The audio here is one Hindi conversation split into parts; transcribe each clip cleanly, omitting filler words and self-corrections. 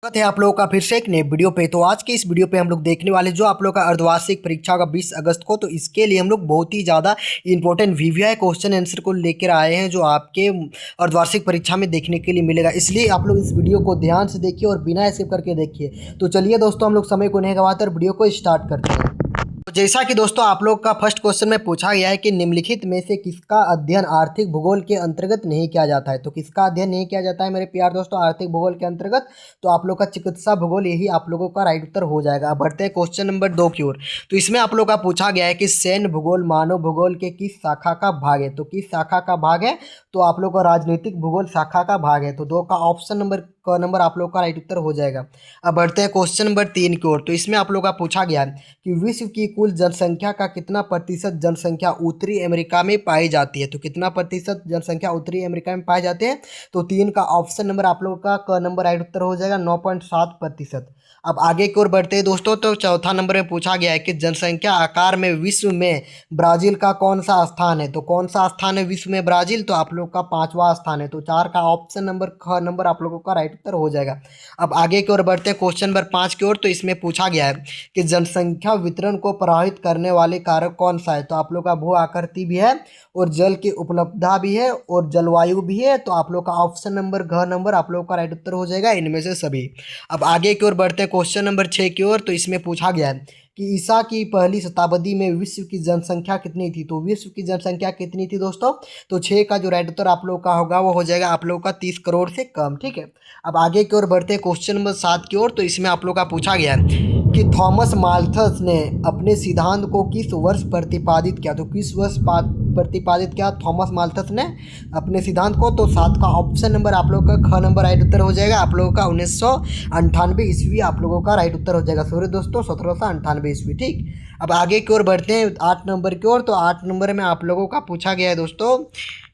स्वागत है आप लोगों का फिर से एक नए वीडियो पे। तो आज के इस वीडियो पे हम लोग देखने वाले जो आप लोग का अर्धवार्षिक परीक्षा का 20 अगस्त को, तो इसके लिए हम लोग बहुत ही ज़्यादा इंपॉर्टेंट वीवीआई क्वेश्चन आंसर को लेकर आए हैं जो आपके अर्धवार्षिक परीक्षा में देखने के लिए मिलेगा। इसलिए आप लोग इस वीडियो को ध्यान से देखिए और बिना स्किप करके देखिए। तो चलिए दोस्तों, हम लोग समय को नहीं गवाते और वीडियो को स्टार्ट करते हैं। तो जैसा कि दोस्तों आप लोग का फर्स्ट क्वेश्चन में पूछा गया है कि निम्नलिखित में से किसका अध्ययन आर्थिक भूगोल के अंतर्गत नहीं किया जाता है। तो किसका अध्ययन नहीं किया जाता है मेरे प्यार दोस्तों आर्थिक भूगोल के अंतर्गत? तो आप लोग का चिकित्सा भूगोल, यही आप लोगों का राइट उत्तर हो जाएगा। अब बढ़ते हैं क्वेश्चन नंबर 2 की ओर। तो इसमें आप लोग का पूछा गया है कि सैन्य भूगोल मानव भूगोल के किस शाखा का भाग है। तो किस शाखा का भाग है? तो आप लोग का राजनीतिक भूगोल शाखा का भाग है। तो दो का ऑप्शन नंबर आप लोग का राइट उत्तर हो जाएगा। अब बढ़ते हैं क्वेश्चन नंबर 3 की ओर। तो इसमें आप लोग का पूछा गया है कि विश्व की कुल जनसंख्या का कितना प्रतिशत जनसंख्या उत्तरी अमेरिका में पाई जाती है। तो कितना प्रतिशत जनसंख्या उत्तरी अमेरिका में पाई जाती है? तो 3 का ऑप्शन नंबर आप लोगों का क नंबर राइट उत्तर हो जाएगा, 9.7%। अब आगे की ओर बढ़ते हैं दोस्तों। तो चौथा नंबर में पूछा गया है कि जनसंख्या आकार में विश्व में ब्राजील का कौन सा स्थान है। तो कौन सा स्थान है विश्व में ब्राजील? तो आप लोग का 5वां स्थान है। तो 4 का ऑप्शन नंबर ख नंबर आप लोगों का राइट उत्तर हो जाएगा। अब आगे की ओर बढ़ते हैं क्वेश्चन नंबर 5 की ओर। तो इसमें पूछा गया है कि जनसंख्या वितरण को प्रभावित करने वाले कारक कौन सा है। तो आप लोग का भू आकृति भी है और जल की उपलब्धता भी है और जलवायु भी है। तो आप लोग का ऑप्शन नंबर घ नंबर आप लोग का राइट उत्तर हो जाएगा इनमें से सभी। अब आगे की ओर बढ़ते हैं क्वेश्चन नंबर 6 की ओर। तो इसमें पूछा गया है कि ईसा की पहली शताब्दी में विश्व की जनसंख्या कितनी थी। तो विश्व की जनसंख्या कितनी थी दोस्तों? तो 6 का जो राइट उत्तर आप लोग का होगा वो हो जाएगा आप लोग का 30 करोड़ से कम। ठीक है। अब आगे की ओर बढ़ते हैं क्वेश्चन नंबर 7 की ओर। तो इसमें आप लोग का पूछा गया है कि थॉमस माल्थस ने अपने सिद्धांत को किस वर्ष प्रतिपादित किया। तो किस वर्ष प्रतिपादित किया थॉमस माल्थस ने अपने सिद्धांत को? तो 7 का ऑप्शन नंबर आप लोग का ख नंबर राइट उत्तर हो जाएगा। आप लोगों का 1998 ईस्वी आप लोगों का राइट उत्तर हो जाएगा। सॉरी दोस्तों, 1798 ईस्वी। ठीक। अब आगे की ओर बढ़ते हैं 8 नंबर की ओर। तो 8 नंबर में आप लोगों का पूछा गया है दोस्तों,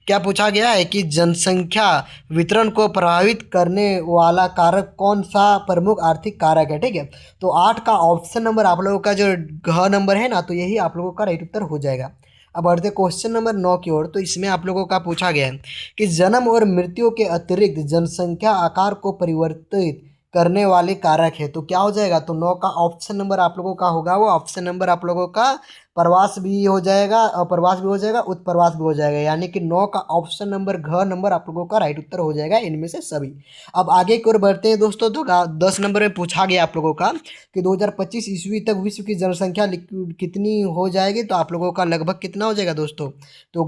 क्या पूछा गया है कि जनसंख्या वितरण को प्रभावित करने वाला कारक कौन सा प्रमुख आर्थिक कारक है। ठीक है। तो 8 का ऑप्शन नंबर आप लोगों का जो घ नंबर है ना, तो यही आप लोगों का राइट उत्तर हो जाएगा। अब बढ़ते क्वेश्चन नंबर 9 की ओर। तो इसमें आप लोगों का पूछा गया है कि जन्म और मृत्यु के अतिरिक्त जनसंख्या आकार को परिवर्तित करने वाले कारक है। तो क्या हो जाएगा? तो 9 का ऑप्शन नंबर आप लोगों का होगा वो ऑप्शन नंबर आप लोगों का प्रवास भी हो जाएगा, अप्रवास भी हो जाएगा, उत्प्रवास भी हो जाएगा। यानी कि 9 का ऑप्शन नंबर घ नंबर आप लोगों का राइट उत्तर हो जाएगा इनमें से सभी। अब आगे की ओर बढ़ते हैं दोस्तों। तो 10 नंबर में पूछा गया आप लोगों का कि 2025 ईस्वी तक विश्व की जनसंख्या कितनी हो जाएगी। तो आप लोगों का लगभग कितना हो जाएगा दोस्तों? तो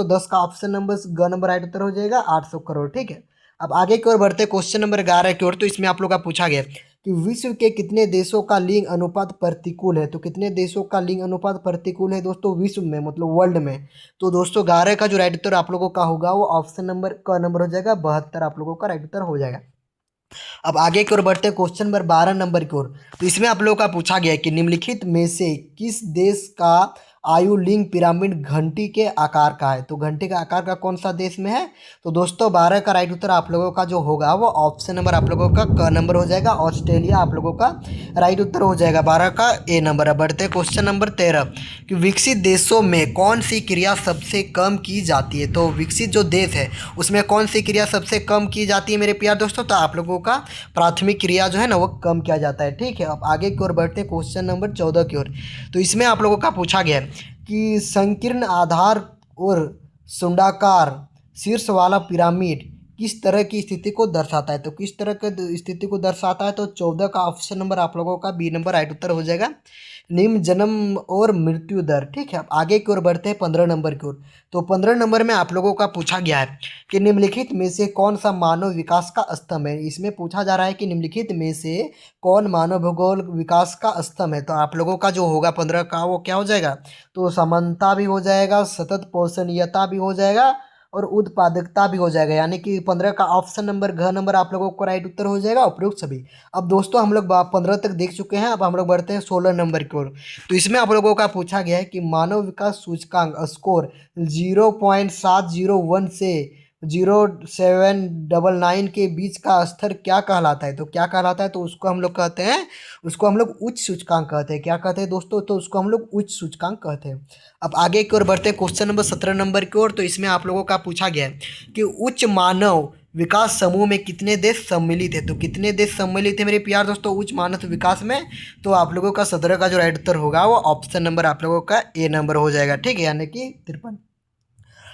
10 का ऑप्शन नंबर ग नंबर राइट उत्तर हो जाएगा 800 करोड़। ठीक है। अब आगे की ओर बढ़ते क्वेश्चन नंबर 11 की ओर। तो इसमें आप लोग का पूछा गया कि विश्व के कितने देशों का लिंग अनुपात प्रतिकूल है। तो कितने देशों का लिंग अनुपात प्रतिकूल है दोस्तों विश्व में, मतलब वर्ल्ड में? तो दोस्तों 11 का जो राइट उत्तर आप लोगों का होगा वो ऑप्शन नंबर क नंबर हो जाएगा, 72 आप लोगों का राइट उत्तर हो जाएगा। अब आगे की ओर बढ़ते हैं क्वेश्चन नंबर 12 नंबर की ओर। तो इसमें आप लोगों का पूछा गया है कि निम्नलिखित में से किस देश का आयु लिंग पिरामिड घंटी के आकार का है। तो घंटी का आकार का कौन सा देश में है? तो दोस्तों 12 का राइट उत्तर आप लोगों का जो होगा वो ऑप्शन नंबर आप लोगों का क नंबर हो जाएगा, ऑस्ट्रेलिया आप लोगों का राइट उत्तर हो जाएगा। 12 का ए नंबर। अब बढ़ते हैं क्वेश्चन नंबर 13 कि विकसित देशों में कौन सी क्रिया सबसे कम की जाती है। तो विकसित जो देश है उसमें कौन सी क्रिया सबसे कम की जाती है मेरे प्यार दोस्तों? तो आप लोगों का प्राथमिक क्रिया जो है ना वो कम किया जाता है। ठीक है। अब आगे की ओर बढ़ते हैं क्वेश्चन नंबर 14 की ओर। तो इसमें आप लोगों का पूछा गया है कि संकीर्ण आधार और सुंडाकार शीर्ष वाला पिरामिड किस तरह की स्थिति को दर्शाता है। तो किस तरह की स्थिति को दर्शाता है? तो 14 का ऑप्शन नंबर आप लोगों का बी नंबर राइट उत्तर हो जाएगा, निम्न जन्म और मृत्यु दर। ठीक है। अब आगे की ओर बढ़ते हैं 15 नंबर की ओर। तो 15 नंबर में आप लोगों का पूछा गया है कि निम्नलिखित में से कौन सा मानव विकास का स्तंभ है। इसमें पूछा जा रहा है कि निम्नलिखित में से कौन मानव भूगोल विकास का स्तंभ है। तो आप लोगों का जो होगा 15 का वो क्या हो जाएगा? तो समानता भी हो जाएगा, सतत पोषणीयता भी हो जाएगा और उत्पादकता भी हो जाएगा। यानी कि 15 का ऑप्शन नंबर घ नंबर आप लोगों को राइट उत्तर हो जाएगा, उपयुक्त सभी। अब दोस्तों हम लोग 15 तक देख चुके हैं। अब हम लोग बढ़ते हैं 16 नंबर की ओर। तो इसमें आप लोगों का पूछा गया है कि मानव विकास सूचकांक स्कोर 0.701 से 0.799 के बीच का स्तर क्या कहलाता है। तो क्या कहलाता है? तो उसको हम लोग कहते हैं, उसको हम लोग उच्च सूचकांक कहते हैं। क्या कहते हैं दोस्तों? तो उसको हम लोग उच्च सूचकांक कहते हैं। अब आगे की ओर बढ़ते हैं क्वेश्चन नंबर 17 नंबर की ओर। तो इसमें आप लोगों का पूछा गया है कि उच्च मानव विकास समूह में कितने देश सम्मिलित है? तो कितने देश सम्मिलित है मेरे प्यार दोस्तों उच्च मानव विकास में? तो आप लोगों का 17 का जो राइट उत्तर होगा वो ऑप्शन नंबर आप लोगों का ए नंबर हो जाएगा, ठीक है, यानी कि 53।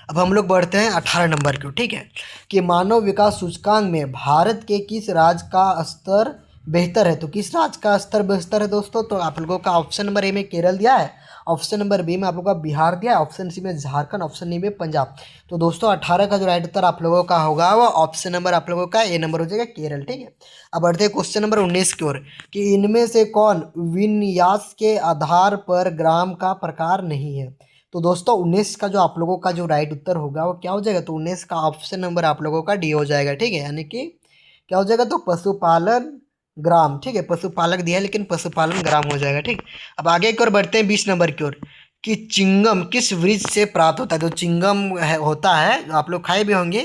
अब हम लोग बढ़ते हैं 18 नंबर को, ठीक है, कि मानव विकास सूचकांक में भारत के किस राज्य का स्तर बेहतर है? तो किस राज्य का स्तर बेहतर है दोस्तों? तो आप लोगों का ऑप्शन नंबर ए में केरल दिया है, ऑप्शन नंबर बी में आप लोगों का बिहार दिया है, ऑप्शन सी में झारखंड, ऑप्शन डी में पंजाब। तो दोस्तों 18 का जो राइट उत्तर आप लोगों का होगा वो ऑप्शन नंबर आप लोगों का ए नंबर हो जाएगा, केरल, ठीक है। अब बढ़ते हैं क्वेश्चन नंबर 19 की ओर, कि इनमें से कौन विन्यास के आधार पर ग्राम का प्रकार नहीं है? तो दोस्तों 19 का जो आप लोगों का जो राइट उत्तर होगा वो क्या हो जाएगा? तो 19 का ऑप्शन नंबर आप लोगों का डी हो जाएगा, ठीक है, यानी कि क्या हो जाएगा? तो पशुपालन ग्राम, ठीक है, पशुपालक दिया है लेकिन पशुपालन ग्राम हो जाएगा, ठीक। अब आगे की ओर बढ़ते हैं 20 नंबर की ओर, कि चिंगम किस वृक्ष से प्राप्त होता है? तो चिंगम होता है, आप लोग खाए भी होंगे,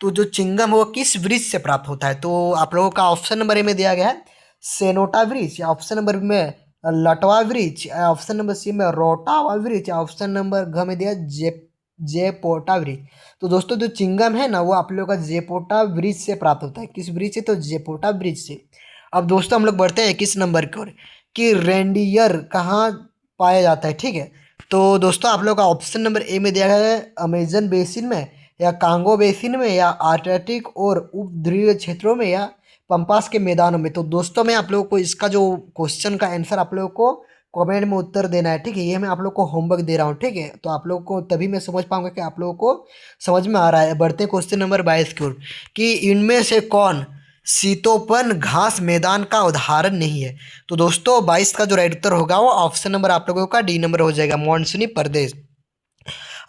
तो जो चिंगम वो किस वृक्ष से प्राप्त होता है? तो आप लोगों का ऑप्शन नंबर ए में दिया गया है सेनोटा वृक्ष, या ऑप्शन नंबर बी में लटवा वृक्ष, ऑप्शन नंबर सी में रोटावा वृक्ष, ऑप्शन नंबर घ में दिया जेपोटा वृक्ष। तो दोस्तों जो चिंगम है ना वो आप लोगों का जेपोटा वृक्ष से प्राप्त होता है। किस वृक्ष से? तो जेपोटा वृक्ष से। अब दोस्तों हम लोग बढ़ते हैं 21 नंबर की ओर, कि रेंडियर कहाँ पाया जाता है, ठीक है। तो दोस्तों आप लोग का ऑप्शन नंबर ए में दिया गया है अमेजन बेसिन में, या कांगो बेसिन में, या आर्कटिक और उपध्रुवीय क्षेत्रों में, या पंपास के मैदानों में। तो दोस्तों मैं आप लोगों को इसका जो क्वेश्चन का आंसर आप लोगों को कमेंट में उत्तर देना है, ठीक है, ये मैं आप लोग को होमवर्क दे रहा हूँ, ठीक है। तो आप लोग को तभी मैं समझ पाऊंगा कि आप लोगों को समझ में आ रहा है। बढ़ते हैं क्वेश्चन नंबर 22 की ओर, कि इनमें से कौन शीतोपन घास मैदान का उदाहरण नहीं है? तो दोस्तों 22 का जो राइट उत्तर होगा वो ऑप्शन नंबर आप लोगों का डी नंबर हो जाएगा, मानसूनी प्रदेश।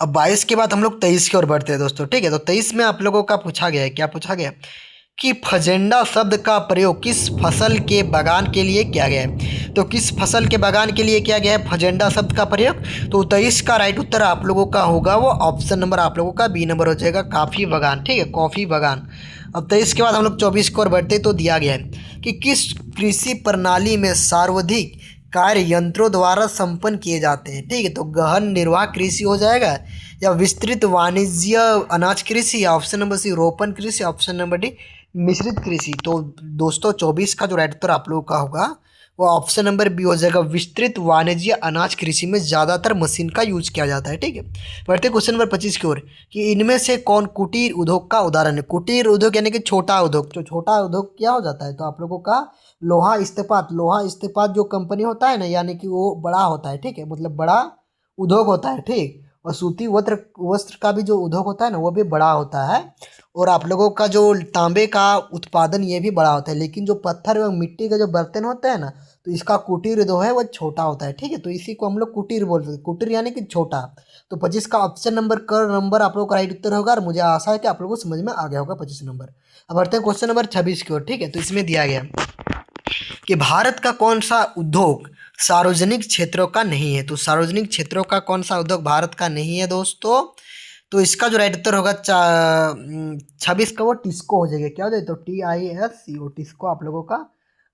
अब 22 के बाद हम लोग 23 की ओर बढ़ते हैं दोस्तों, ठीक है। तो 23 में आप लोगों का पूछा गया है, क्या पूछा गया? कि फजेंडा शब्द का प्रयोग किस फसल के बगान के लिए किया गया है? तो किस फसल के बगान के लिए किया गया है फजेंडा शब्द का प्रयोग? तो 23 का राइट उत्तर आप लोगों का होगा वो ऑप्शन नंबर आप लोगों का बी नंबर हो जाएगा, काफ़ी बगान, ठीक है, कॉफ़ी बगान। अब 23 के बाद हम लोग 24 की ओर बढ़ते तो दिया गया है कि किस कृषि प्रणाली में सर्वाधिक कार्य यंत्रों द्वारा संपन्न किए जाते हैं, ठीक है। तो गहन निर्वाह कृषि हो जाएगा, या विस्तृत वाणिज्य अनाज कृषि, या ऑप्शन नंबर सी रोपण कृषि, ऑप्शन नंबर डी मिश्रित कृषि। तो दोस्तों 24 का जो राइट उत्तर आप लोगों का होगा वो ऑप्शन नंबर बी हो जाएगा, विस्तृत वाणिज्य अनाज कृषि में ज़्यादातर मशीन का यूज किया जाता है, ठीक है। बढ़ते क्वेश्चन नंबर 25 की ओर, कि इनमें से कौन कुटीर उद्योग का उदाहरण है? कुटीर उद्योग यानी कि छोटा उद्योग। तो छोटा उद्योग क्या हो जाता है? तो आप लोगों का लोहा इस्पात, लोहा इस्पात जो कंपनी होता है ना, यानी कि वो बड़ा होता है, ठीक है, मतलब बड़ा उद्योग होता है, ठीक। और सूती वस्त्र वस्त्र का भी जो उद्योग होता है ना वो भी बड़ा होता है। और आप लोगों का जो तांबे का उत्पादन ये भी बड़ा होता है, लेकिन जो पत्थर एवं मिट्टी के जो बर्तन होते हैं ना तो इसका कुटीर जो है वो छोटा होता है, ठीक है। तो इसी को हम लोग कुटीर बोल सकते हैं, कुटीर यानी कि छोटा। तो 25 का ऑप्शन नंबर आप लोग का राइट उत्तर होगा, और मुझे आशा है कि आप लोगों को समझ में आ गया होगा 25 नंबर। अब बढ़ते हैं क्वेश्चन नंबर 26 की ओर, ठीक है। तो इसमें दिया गया कि भारत का कौन सा उद्योग सार्वजनिक क्षेत्रों का नहीं है? तो सार्वजनिक क्षेत्रों का कौन सा उद्योग भारत का नहीं है दोस्तों? तो इसका जो राइट उत्तर होगा 26 का वो टिस्को हो जाएगा, क्या हो जाएगा? तो TISCO टिस्को आप लोगों का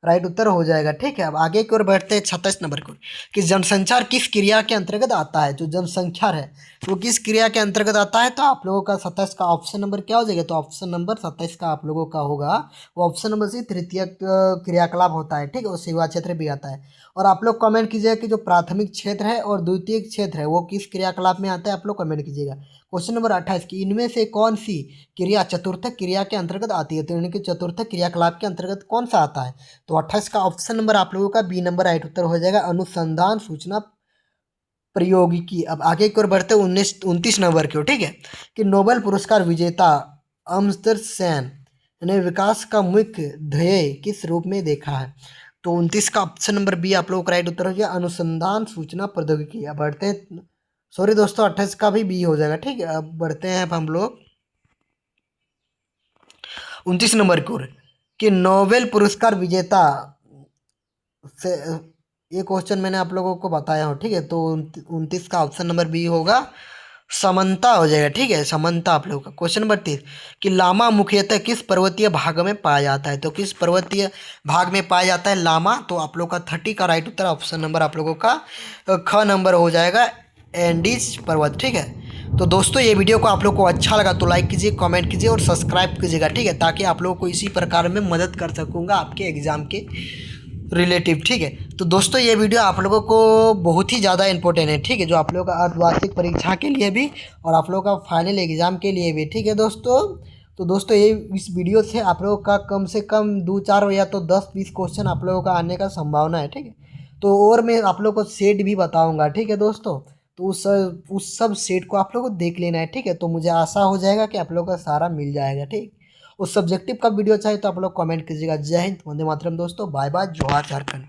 राइट उत्तर हो जाएगा, ठीक है। अब आगे की ओर बढ़ते हैं 27 नंबर को, कि जनसंचार किस क्रिया के अंतर्गत आता है? जो जनसंचार है तो किस क्रिया के अंतर्गत आता है? तो आप लोगों का 27 का ऑप्शन नंबर क्या हो जाएगा? तो ऑप्शन नंबर 27 का आप लोगों का होगा वो ऑप्शन नंबर सी तृतीय क्रियाकलाप होता है, ठीक है, वो सेवा क्षेत्र भी आता है। और आप लोग कमेंट कीजिएगा कि जो प्राथमिक क्षेत्र है और द्वितीय क्षेत्र है वो किस क्रियाकलाप में आता है, आप लोग कमेंट कीजिएगा। क्वेश्चन नंबर 28 की इनमें से कौन सी क्रिया चतुर्थक क्रिया के अंतर्गत आती है? तो यानी कि चतुर्थक क्रियाकलाप के अंतर्गत कौन सा आता है? तो 28 का ऑप्शन नंबर आप लोगों का बी नंबर राइट उत्तर हो जाएगा, अनुसंधान सूचना प्रौद्योगिकी। अब आगे की ओर बढ़ते 29 नंबर की ओर, ठीक है, कि नोबेल पुरस्कार विजेता अमर्त्य सेन ने विकास का मुख्य ध्येय किस रूप में देखा है? तो 29 का ऑप्शन नंबर बी आप लोगों का राइट उत्तर हो गया, अनुसंधान सूचना प्रौद्योगिकी। अब बढ़ते हैं, सॉरी दोस्तों 28 का भी बी हो जाएगा, ठीक है। अब बढ़ते हैं अब हम लोग 29 नंबर की ओर, कि नोबेल पुरस्कार विजेता से ये क्वेश्चन मैंने आप लोगों को बताया हूँ, ठीक है। तो 29 का ऑप्शन नंबर बी होगा, समंता हो जाएगा, ठीक है, समंता आप लोगों का। क्वेश्चन नंबर 30, कि लामा मुख्यतः किस पर्वतीय भाग में पाया जाता है? तो किस पर्वतीय भाग में पाया जाता है लामा? तो आप लोग का 30 का राइट उत्तर ऑप्शन नंबर आप लोगों का ख नंबर हो जाएगा, एंडीज पर्वत, ठीक है। तो दोस्तों ये वीडियो को आप लोग को अच्छा लगा तो लाइक कीजिए, कमेंट कीजिए और सब्सक्राइब कीजिएगा, ठीक है, ताकि आप लोगों को इसी प्रकार में मदद कर सकूँगा आपके एग्ज़ाम के रिलेटिव, ठीक है। तो दोस्तों ये वीडियो आप लोगों को बहुत ही ज़्यादा इंपॉर्टेंट है, ठीक है, जो आप लोगों का अर्धवार्षिक परीक्षा के लिए भी और आप लोगों का फाइनल एग्ज़ाम के लिए भी, ठीक है दोस्तों। तो दोस्तों ये इस वीडियो से आप लोगों का कम से कम 2-4 या तो 10-20 क्वेश्चन आप लोगों का आने का संभावना है, ठीक है। तो और मैं आप लोगों को सेट भी बताऊँगा, ठीक है दोस्तों। तो उस सब सेट को आप लोगों को देख लेना है, ठीक है। तो मुझे आशा हो जाएगा कि आप लोगों का सारा मिल जाएगा, ठीक। उस सब्जेक्टिव का वीडियो चाहिए तो आप लोग कमेंट कीजिएगा। जय हिंद, वंदे मातरम दोस्तों, बाय बाय, जोहार झारखंड।